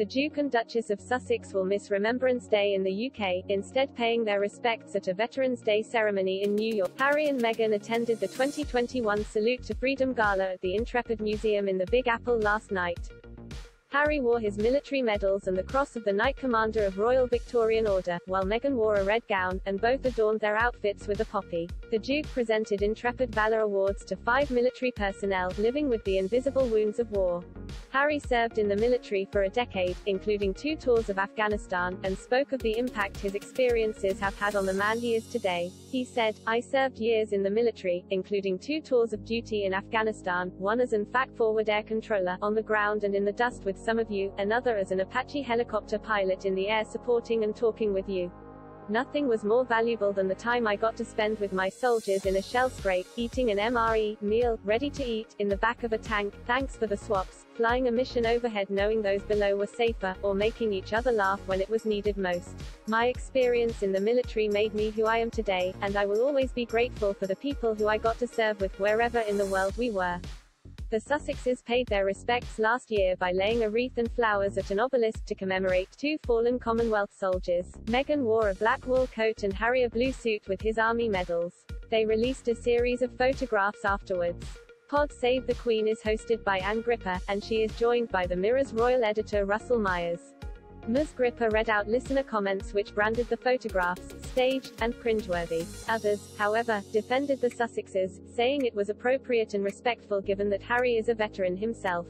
The Duke and Duchess of Sussex will miss Remembrance Day in the UK, instead paying their respects at a Veterans' Day ceremony in New York. Harry and Meghan attended the 2021 Salute to Freedom Gala at the Intrepid Museum in the Big Apple last night. Harry wore his military medals and the Cross of the Knight Commander of Royal Victorian Order, while Meghan wore a red gown, and both adorned their outfits with a poppy. The Duke presented Intrepid Valor Awards to 5 military personnel living with the invisible wounds of war. Harry served in the military for a decade, including 2 tours of Afghanistan, and spoke of the impact his experiences have had on the man he is today. He said, "I served years in the military, including 2 tours of duty in Afghanistan, one as an FAC forward air controller, on the ground and in the dust with some of you, another as an Apache helicopter pilot in the air supporting and talking with you. Nothing was more valuable than the time I got to spend with my soldiers in a shell scrape, eating an MRE meal, ready to eat, in the back of a tank, thanks for the swaps, flying a mission overhead knowing those below were safer, or making each other laugh when it was needed most. My experience in the military made me who I am today, and I will always be grateful for the people who I got to serve with, wherever in the world we were." The Sussexes paid their respects last year by laying a wreath and flowers at an obelisk to commemorate 2 fallen Commonwealth soldiers. Meghan wore a black wool coat and Harry a blue suit with his army medals. They released a series of photographs afterwards. Pod Save the Queen is hosted by Anne Gripper, and she is joined by the Mirror's royal editor Russell Myers. Ms. Gripper read out listener comments which branded the photographs staged and cringeworthy. Others, however, defended the Sussexes, saying it was appropriate and respectful given that Harry is a veteran himself.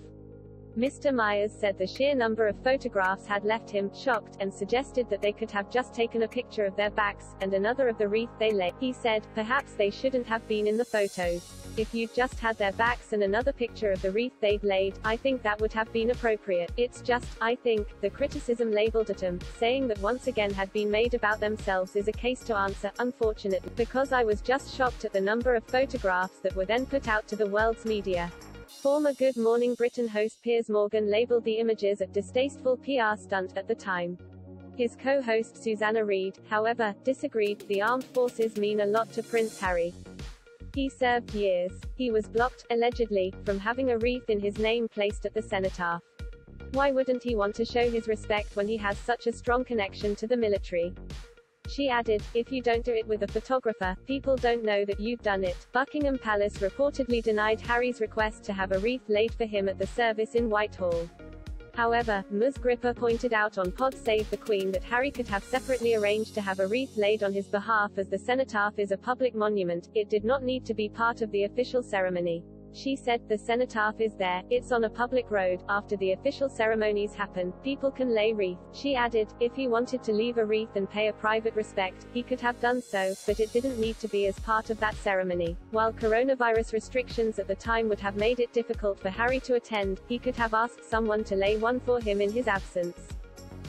Mr. Myers said the sheer number of photographs had left him shocked, and suggested that they could have just taken a picture of their backs, and another of the wreath they laid. He said, "Perhaps they shouldn't have been in the photos. If you'd just had their backs and another picture of the wreath they'd laid, I think that would have been appropriate. It's just, I think, the criticism labeled at them, saying that once again had been made about themselves is a case to answer, unfortunately, because I was just shocked at the number of photographs that were then put out to the world's media." Former Good Morning Britain host Piers Morgan labelled the images a distasteful PR stunt at the time. His co-host Susanna Reid, however, disagreed. "The armed forces mean a lot to Prince Harry. He served years. He was blocked, allegedly, from having a wreath in his name placed at the cenotaph. Why wouldn't he want to show his respect when he has such a strong connection to the military?" She added, "If you don't do it with a photographer, people don't know that you've done it." Buckingham Palace reportedly denied Harry's request to have a wreath laid for him at the service in Whitehall. However, Ms. Gripper pointed out on Pod Save the Queen that Harry could have separately arranged to have a wreath laid on his behalf as the cenotaph is a public monument. It did not need to be part of the official ceremony. She said, "The cenotaph is there, it's on a public road, after the official ceremonies happen, people can lay wreath." She added, "If he wanted to leave a wreath and pay a private respect, he could have done so, but it didn't need to be as part of that ceremony. While coronavirus restrictions at the time would have made it difficult for Harry to attend, he could have asked someone to lay one for him in his absence."